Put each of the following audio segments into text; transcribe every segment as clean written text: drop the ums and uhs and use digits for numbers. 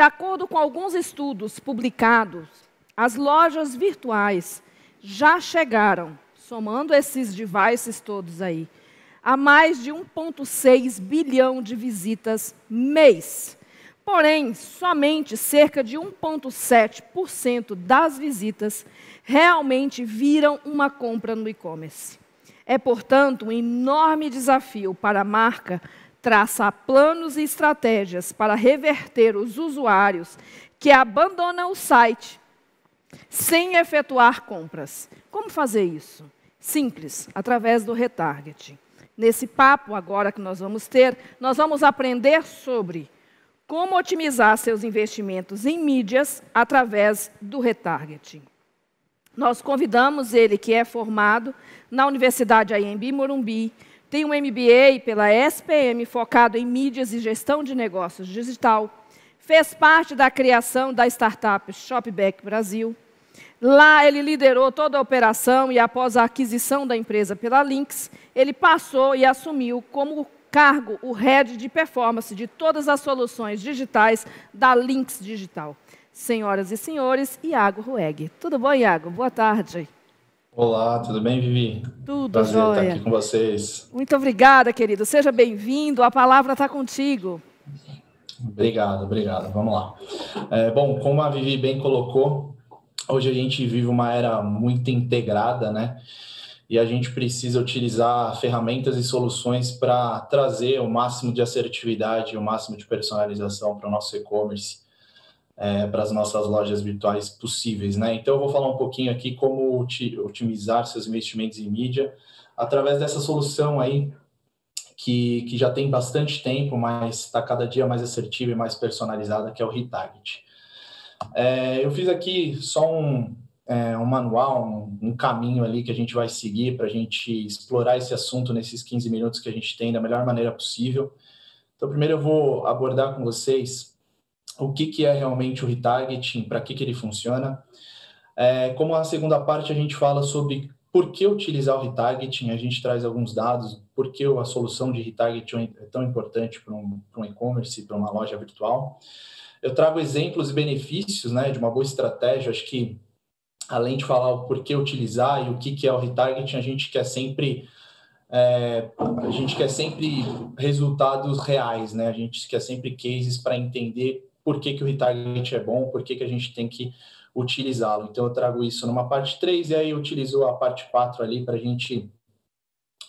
acordo com alguns estudos publicados, as lojas virtuais já chegaram, somando esses devices todos aí, a mais de 1,6 bilhão de visitas mês. Porém, somente cerca de 1,7% das visitas realmente viram uma compra no e-commerce. É, portanto, um enorme desafio para a marca traçar planos e estratégias para reverter os usuários que abandonam o site sem efetuar compras. Como fazer isso? Simples, através do retargeting. Nesse papo agora que nós vamos ter, nós vamos aprender sobre como otimizar seus investimentos em mídias através do retargeting. Nós convidamos ele, que é formado na Universidade Anhembi Morumbi, tem um MBA pela SPM focado em mídias e gestão de negócios digital, fez parte da criação da startup Shopback Brasil. Lá ele liderou toda a operação e após a aquisição da empresa pela Lynx, ele passou e assumiu como cargo o head de performance de todas as soluções digitais da Lynx Digital. Senhoras e senhores, Iago Rueg. Tudo bom, Iago? Boa tarde. Olá, tudo bem, Vivi? Tudo Prazer jóia. estar aqui com vocês. Muito obrigada, querido. Seja bem-vindo. A palavra está contigo. Obrigado. Vamos lá. Bom, como a Vivi bem colocou, hoje a gente vive uma era muito integrada, né? E a gente precisa utilizar ferramentas e soluções para trazer o máximo de assertividade, o máximo de personalização para o nosso e-commerce, para as nossas lojas virtuais possíveis, né? Então, eu vou falar um pouquinho aqui como otimizar seus investimentos em mídia através dessa solução aí que já tem bastante tempo, mas está cada dia mais assertiva e mais personalizada, que é o retarget. Eu fiz aqui só um manual, um caminho ali que a gente vai seguir para a gente explorar esse assunto nesses 15 minutos que a gente tem da melhor maneira possível. Então, primeiro eu vou abordar com vocês o que é realmente o retargeting, para que ele funciona. Como a segunda parte a gente fala sobre por que utilizar o retargeting, a gente traz alguns dados, por que a solução de retargeting é tão importante para um e-commerce, para uma loja virtual. Eu trago exemplos e benefícios, né, de uma boa estratégia. Acho que, além de falar o porquê utilizar e o que é o retargeting, a gente quer sempre resultados reais, né? A gente quer sempre cases para entender por que o retargeting é bom, por que a gente tem que utilizá-lo. Então, eu trago isso numa parte 3 e aí eu utilizo a parte 4 ali para a gente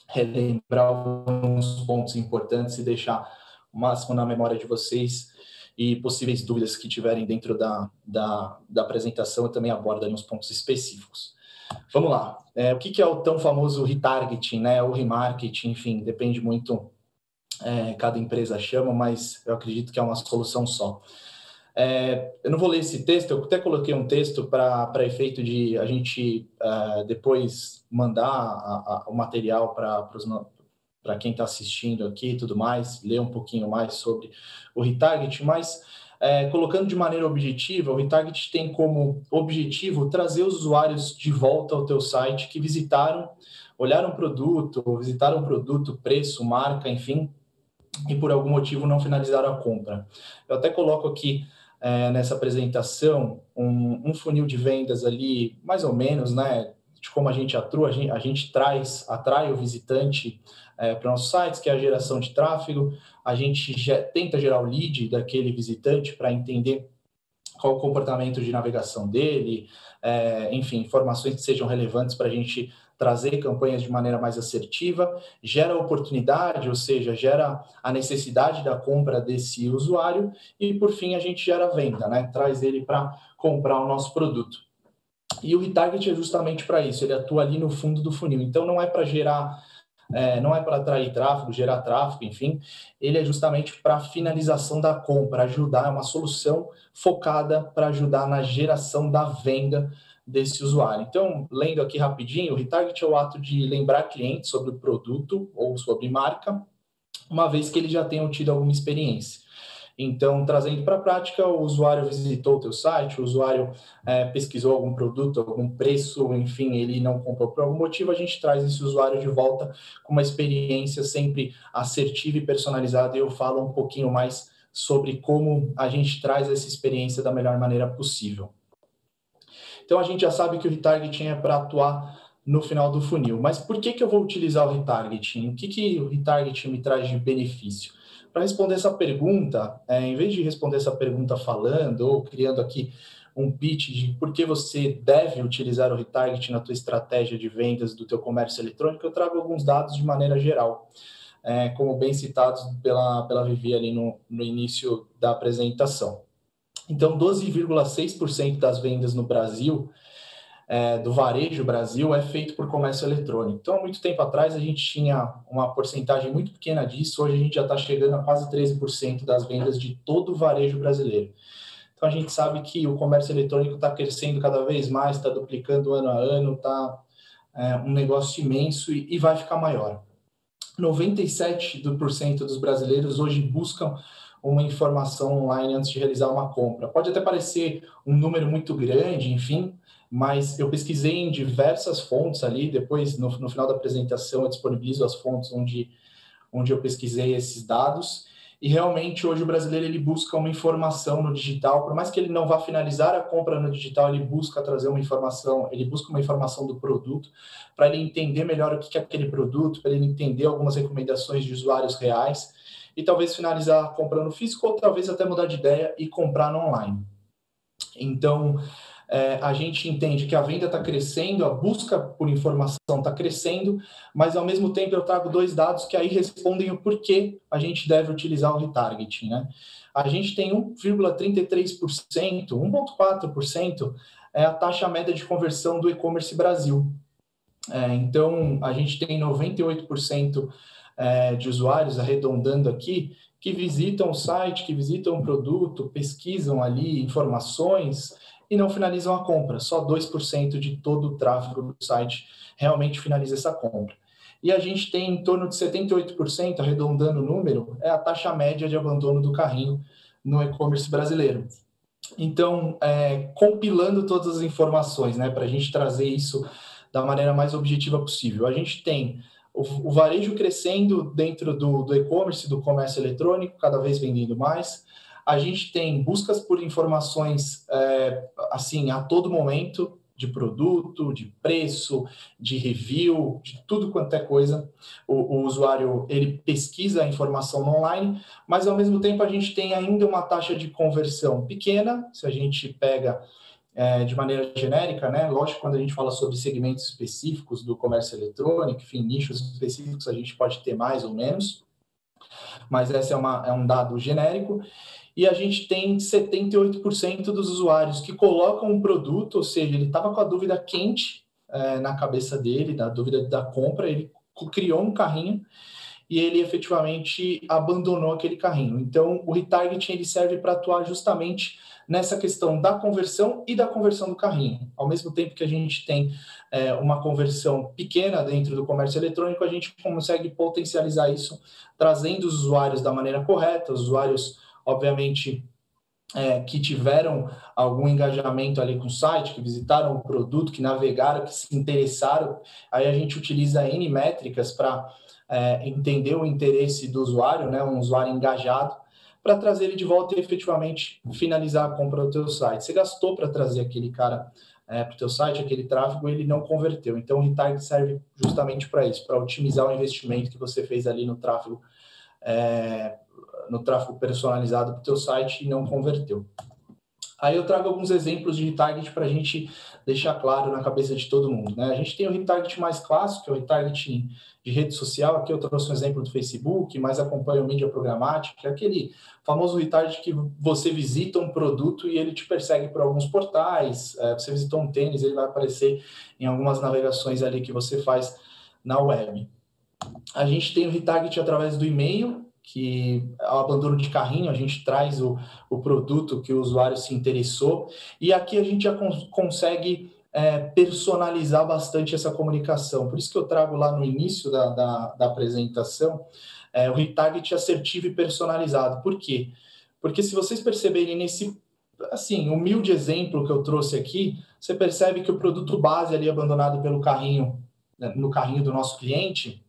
relembrar alguns pontos importantes e deixar o máximo na memória de vocês e possíveis dúvidas que tiverem dentro da apresentação, eu também abordo ali uns pontos específicos. Vamos lá. O que é o tão famoso retargeting, né? Ou remarketing, enfim, depende muito, cada empresa chama, mas eu acredito que é uma solução só. Eu não vou ler esse texto, eu até coloquei um texto para efeito de a gente depois mandar o material para quem está assistindo aqui e tudo mais, ler um pouquinho mais sobre o retargeting, mas colocando de maneira objetiva, o retargeting tem como objetivo trazer os usuários de volta ao teu site que visitaram, olharam o produto, visitaram o produto, preço, marca, enfim, e por algum motivo não finalizaram a compra. Eu até coloco aqui nessa apresentação um funil de vendas ali, mais ou menos, né, de como a gente atua, a gente atrai o visitante para nossos sites, que é a geração de tráfego, a gente tenta gerar o lead daquele visitante para entender qual o comportamento de navegação dele, enfim, informações que sejam relevantes para a gente trazer campanhas de maneira mais assertiva, gera oportunidade, ou seja, gera a necessidade da compra desse usuário e, por fim, a gente gera venda, né? Traz ele para comprar o nosso produto. E o retarget é justamente para isso, ele atua ali no fundo do funil. Então, não é para gerar, não é para atrair tráfego, gerar tráfego, enfim, ele é justamente para a finalização da compra, ajudar, é uma solução focada para ajudar na geração da venda desse usuário. Então, lendo aqui rapidinho, o retarget é o ato de lembrar clientes sobre o produto ou sobre marca, uma vez que eles já tenham tido alguma experiência. Então, trazendo para a prática, o usuário visitou o teu site, o usuário pesquisou algum produto, algum preço, enfim, ele não comprou por algum motivo, a gente traz esse usuário de volta com uma experiência sempre assertiva e personalizada, e eu falo um pouquinho mais sobre como a gente traz essa experiência da melhor maneira possível. Então, a gente já sabe que o retargeting é para atuar no final do funil. Mas por que eu vou utilizar o retargeting? O que o retargeting me traz de benefício? Para responder essa pergunta, em vez de responder essa pergunta falando ou criando aqui um pitch de por que você deve utilizar o retargeting na tua estratégia de vendas do teu comércio eletrônico, eu trago alguns dados de maneira geral, como bem citados pela Vivi ali no início da apresentação. Então, 12,6% das vendas no Brasil, do varejo Brasil, é feito por comércio eletrônico. Então, há muito tempo atrás, a gente tinha uma porcentagem muito pequena disso, hoje a gente já está chegando a quase 13% das vendas de todo o varejo brasileiro. Então, a gente sabe que o comércio eletrônico está crescendo cada vez mais, está duplicando ano a ano, está um negócio imenso e vai ficar maior. 97% dos brasileiros hoje buscam uma informação online antes de realizar uma compra. Pode até parecer um número muito grande, enfim, mas eu pesquisei em diversas fontes ali, depois, no final da apresentação, eu disponibilizo as fontes onde eu pesquisei esses dados, e realmente hoje o brasileiro ele busca uma informação no digital, por mais que ele não vá finalizar a compra no digital, ele busca trazer uma informação, ele busca uma informação do produto, para ele entender melhor o que é aquele produto, para ele entender algumas recomendações de usuários reais, e talvez finalizar comprando físico, ou talvez até mudar de ideia e comprar no online. Então, a gente entende que a venda está crescendo, a busca por informação está crescendo, mas ao mesmo tempo eu trago dois dados que aí respondem o porquê a gente deve utilizar o retargeting, né? A gente tem 1,33%, 1,4% é a taxa média de conversão do e-commerce Brasil. Então, a gente tem 98% de usuários, arredondando aqui, que visitam o site, que visitam o produto, pesquisam ali informações e não finalizam a compra. Só 2% de todo o tráfego do site realmente finaliza essa compra. E a gente tem em torno de 78%, arredondando o número, é a taxa média de abandono do carrinho no e-commerce brasileiro. Então, compilando todas as informações, né, para a gente trazer isso da maneira mais objetiva possível. A gente tem o varejo crescendo dentro do e-commerce, do comércio eletrônico, cada vez vendendo mais. A gente tem buscas por informações, assim, a todo momento, de produto, de preço, de review, de tudo quanto é coisa. O usuário, ele pesquisa a informação no online, mas, ao mesmo tempo, a gente tem ainda uma taxa de conversão pequena, se a gente pega de maneira genérica, né? Lógico, quando a gente fala sobre segmentos específicos do comércio eletrônico, enfim, nichos específicos, a gente pode ter mais ou menos, mas esse é um dado genérico. E a gente tem 78% dos usuários que colocam um produto, ou seja, ele estava com a dúvida quente na cabeça dele, da dúvida da compra, ele criou um carrinho e ele efetivamente abandonou aquele carrinho. Então, o retargeting ele serve para atuar justamente nessa questão da conversão e da conversão do carrinho. Ao mesmo tempo que a gente tem uma conversão pequena dentro do comércio eletrônico, a gente consegue potencializar isso, trazendo os usuários da maneira correta, os usuários, obviamente, que tiveram algum engajamento ali com o site, que visitaram o produto, que navegaram, que se interessaram. Aí a gente utiliza N métricas para entender o interesse do usuário, né, um usuário engajado, para trazer ele de volta e efetivamente finalizar a compra do teu site. Você gastou para trazer aquele cara para o teu site, aquele tráfego, ele não converteu. Então, o retarget serve justamente para isso, para otimizar o investimento que você fez ali no tráfego personalizado para o teu site e não converteu. Aí eu trago alguns exemplos de retarget para a gente deixar claro na cabeça de todo mundo, né? A gente tem o retarget mais clássico, que é o retargeting de rede social. Aqui eu trouxe um exemplo do Facebook, mas acompanha o mídia programática, que é aquele famoso retarget que você visita um produto e ele te persegue por alguns portais. Você visitou um tênis, ele vai aparecer em algumas navegações ali que você faz na web. A gente tem o retarget através do e-mail, que é o abandono de carrinho, a gente traz o produto que o usuário se interessou, e aqui a gente já consegue personalizar bastante essa comunicação. Por isso que eu trago lá no início da apresentação o retarget assertivo e personalizado. Por quê? Porque se vocês perceberem nesse assim, humilde exemplo que eu trouxe aqui, você percebe que o produto base ali abandonado pelo carrinho, no carrinho do nosso cliente,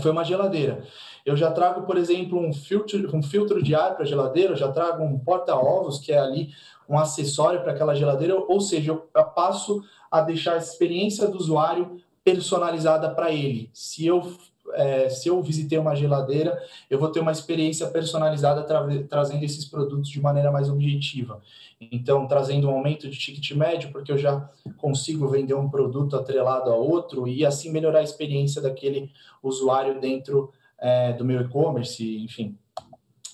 foi uma geladeira. eu já trago, por exemplo, um filtro de ar para a geladeira, eu já trago um porta-ovos, que é ali um acessório para aquela geladeira, ou seja, eu passo a deixar a experiência do usuário personalizada para ele. Se eu visitei uma geladeira, eu vou ter uma experiência personalizada trazendo esses produtos de maneira mais objetiva. Então, trazendo um aumento de ticket médio, porque eu já consigo vender um produto atrelado a outro e assim melhorar a experiência daquele usuário dentro do meu e-commerce, enfim,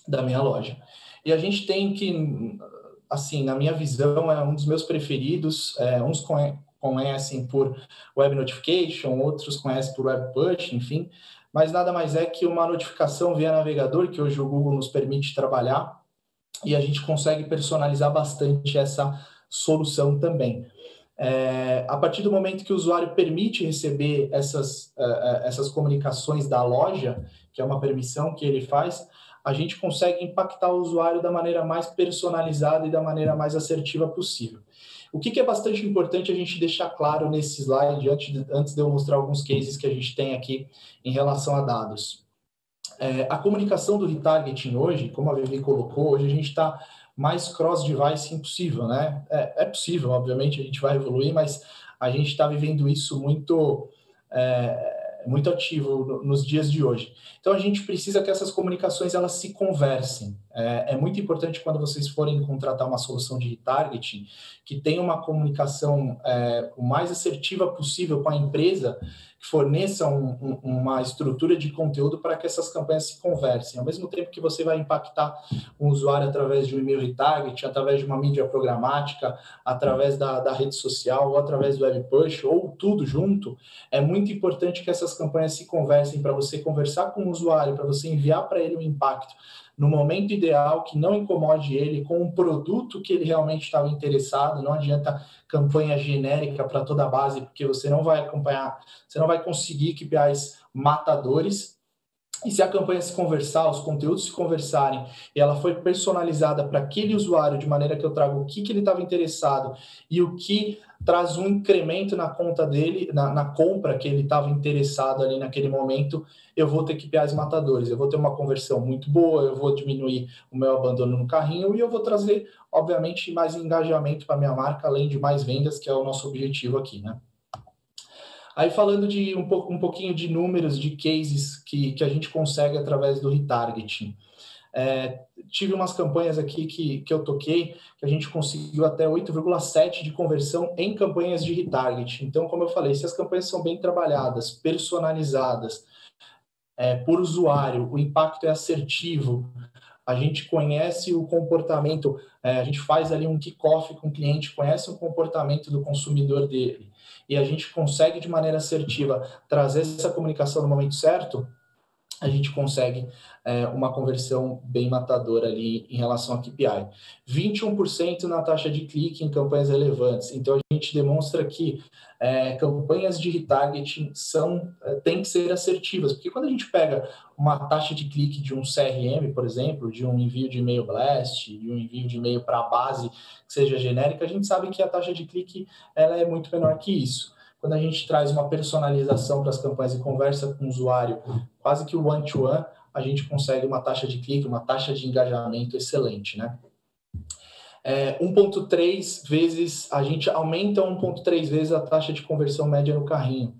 da minha loja. E a gente tem que, assim, na minha visão, é um dos meus preferidos, uns conhecem por Web Notification, outros conhecem por Web Push, enfim, mas nada mais é que uma notificação via navegador, que hoje o Google nos permite trabalhar, e a gente consegue personalizar bastante essa solução também. A partir do momento que o usuário permite receber essas comunicações da loja, que é uma permissão que ele faz, a gente consegue impactar o usuário da maneira mais personalizada e da maneira mais assertiva possível. O que é bastante importante a gente deixar claro nesse slide, antes de eu mostrar alguns cases que a gente tem aqui em relação a dados. A comunicação do retargeting hoje, como a Vivi colocou, hoje a gente está mais cross-device impossível, né? É possível, obviamente, a gente vai evoluir, mas a gente está vivendo isso muito ativo nos dias de hoje. Então, a gente precisa que essas comunicações elas se conversem. É muito importante quando vocês forem contratar uma solução de retargeting, que tenha uma comunicação o mais assertiva possível com a empresa, que forneça uma estrutura de conteúdo para que essas campanhas se conversem. Ao mesmo tempo que você vai impactar um usuário através de um e-mail retargeting, através de uma mídia programática, através da rede social, ou através do web push, ou tudo junto, é muito importante que essas campanhas se conversem para você conversar com o usuário, para você enviar para ele o impacto no momento ideal, que não incomode ele com um produto que ele realmente estava interessado. Não adianta campanha genérica para toda a base, porque você não vai acompanhar, você não vai conseguir KPIs matadores. E se a campanha se conversar, os conteúdos se conversarem, e ela foi personalizada para aquele usuário, de maneira que eu trago o que ele estava interessado e o que traz um incremento na conta dele, na compra que ele estava interessado ali naquele momento, eu vou ter KPIs matadores, eu vou ter uma conversão muito boa, eu vou diminuir o meu abandono no carrinho e eu vou trazer, obviamente, mais engajamento para a minha marca, além de mais vendas, que é o nosso objetivo aqui, né? Aí falando de um pouquinho de números, de cases que a gente consegue através do retargeting. Tive umas campanhas aqui que eu toquei, que a gente conseguiu até 8,7 de conversão em campanhas de retargeting. Então, como eu falei, se as campanhas são bem trabalhadas, personalizadas, por usuário, o impacto é assertivo, a gente conhece o comportamento, a gente faz ali um kickoff com o cliente, conhece o comportamento do consumidor dele, e a gente consegue de maneira assertiva trazer essa comunicação no momento certo, a gente consegue uma conversão bem matadora ali em relação a KPI. 21% na taxa de clique em campanhas relevantes. Então, a gente demonstra que campanhas de retargeting têm que ser assertivas, porque quando a gente pega uma taxa de clique de um CRM, por exemplo, de um envio de e-mail blast, de um envio de e-mail para a base que seja genérica, a gente sabe que a taxa de clique ela é muito menor que isso. Quando a gente traz uma personalização para as campanhas e conversa com o usuário, quase que one-to-one, a gente consegue uma taxa de clique, uma taxa de engajamento excelente, né? 1,3 vezes, a gente aumenta 1,3 vezes a taxa de conversão média no carrinho.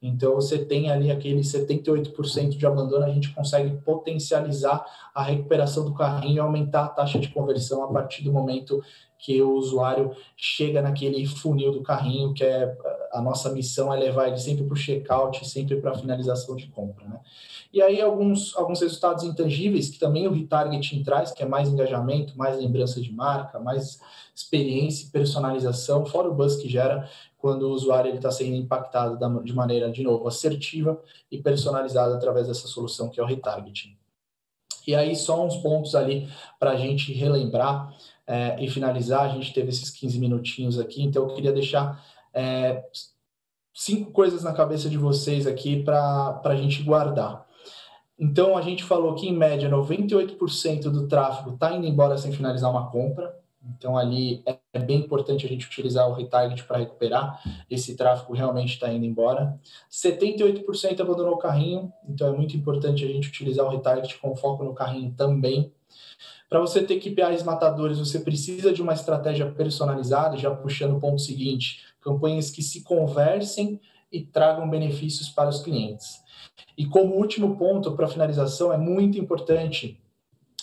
Então, você tem ali aquele 78% de abandono, a gente consegue potencializar a recuperação do carrinho e aumentar a taxa de conversão a partir do momento que o usuário chega naquele funil do carrinho, que a nossa missão é levar ele sempre para o checkout, sempre para a finalização de compra, né? E aí alguns resultados intangíveis que também o retargeting traz, que é mais engajamento, mais lembrança de marca, mais experiência e personalização, fora o buzz que gera quando o usuário está sendo impactado de maneira, de novo, assertiva e personalizada através dessa solução que é o retargeting. E aí só uns pontos ali para a gente relembrar e finalizar. A gente teve esses 15 minutinhos aqui, então eu queria deixar 5 coisas na cabeça de vocês aqui para a gente guardar. Então, a gente falou que, em média, 98% do tráfego está indo embora sem finalizar uma compra. Então, ali é bem importante a gente utilizar o retarget para recuperar esse tráfego realmente está indo embora. 78% abandonou o carrinho, então é muito importante a gente utilizar o retarget com foco no carrinho também. Para você ter KPIs matadores, você precisa de uma estratégia personalizada, já puxando o ponto seguinte, campanhas que se conversem e tragam benefícios para os clientes. E como último ponto, para finalização, é muito importante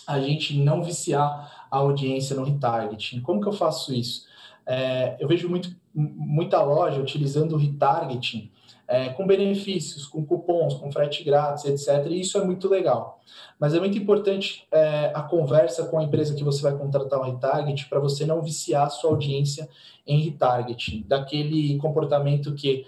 a gente não viciar a audiência no retargeting. Como que eu faço isso? Eu vejo muita loja utilizando o retargeting com benefícios, com cupons, com frete grátis, etc. E isso é muito legal. Mas é muito importante a conversa com a empresa que você vai contratar o retargeting para você não viciar a sua audiência em retargeting. Daquele comportamento que,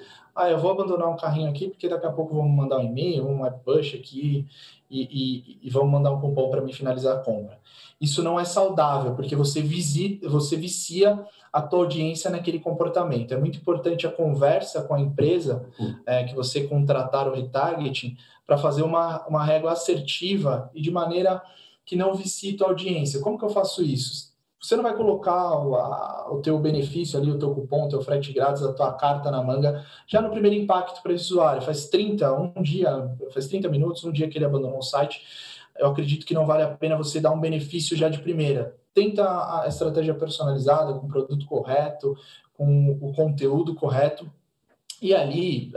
eu vou abandonar um carrinho aqui porque daqui a pouco vão me mandar um e-mail, um web push aqui e vão mandar um cupom para me finalizar a compra. Isso não é saudável, porque você vicia a tua audiência naquele comportamento. É muito importante a conversa com a empresa que você contratar o retargeting para fazer uma régua assertiva e de maneira que não vicie tua audiência. Como que eu faço isso? Você não vai colocar o teu benefício ali, o teu cupom, o teu frete grátis, a tua carta na manga, já no primeiro impacto para esse usuário. Faz 30 minutos, um dia que ele abandonou o site, eu acredito que não vale a pena você dar um benefício já de primeira. Tenta a estratégia personalizada, com o produto correto, com o conteúdo correto, e ali,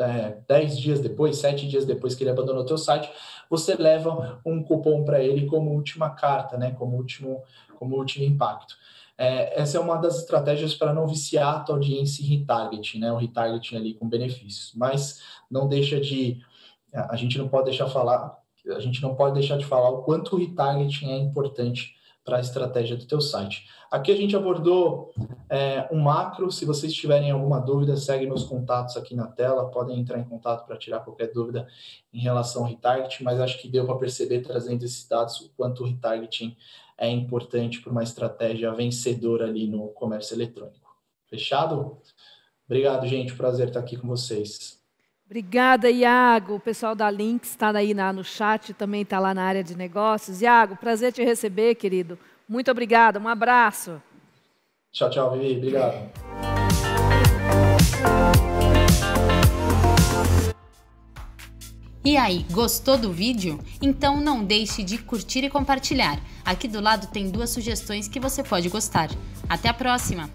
10 dias depois, 7 dias depois que ele abandonou o teu site, você leva um cupom para ele como última carta, né? como último impacto. Essa é uma das estratégias para não viciar a tua audiência em retargeting, né? O retargeting ali com benefícios. Mas não deixa de... A gente não pode deixar de falar o quanto o retargeting é importante para a estratégia do teu site. Aqui a gente abordou um macro. Se vocês tiverem alguma dúvida, segue meus contatos aqui na tela, podem entrar em contato para tirar qualquer dúvida em relação ao retargeting, mas acho que deu para perceber, trazendo esses dados, o quanto o retargeting é importante para uma estratégia vencedora ali no comércio eletrônico. Fechado? Obrigado, gente. Prazer estar aqui com vocês. Obrigada, Iago. O pessoal da Lynx está aí no chat, também está lá na área de negócios. Iago, prazer te receber, querido. Muito obrigada, um abraço. Tchau, tchau, Vivi. Obrigado. E aí, gostou do vídeo? Então não deixe de curtir e compartilhar. Aqui do lado tem 2 sugestões que você pode gostar. Até a próxima!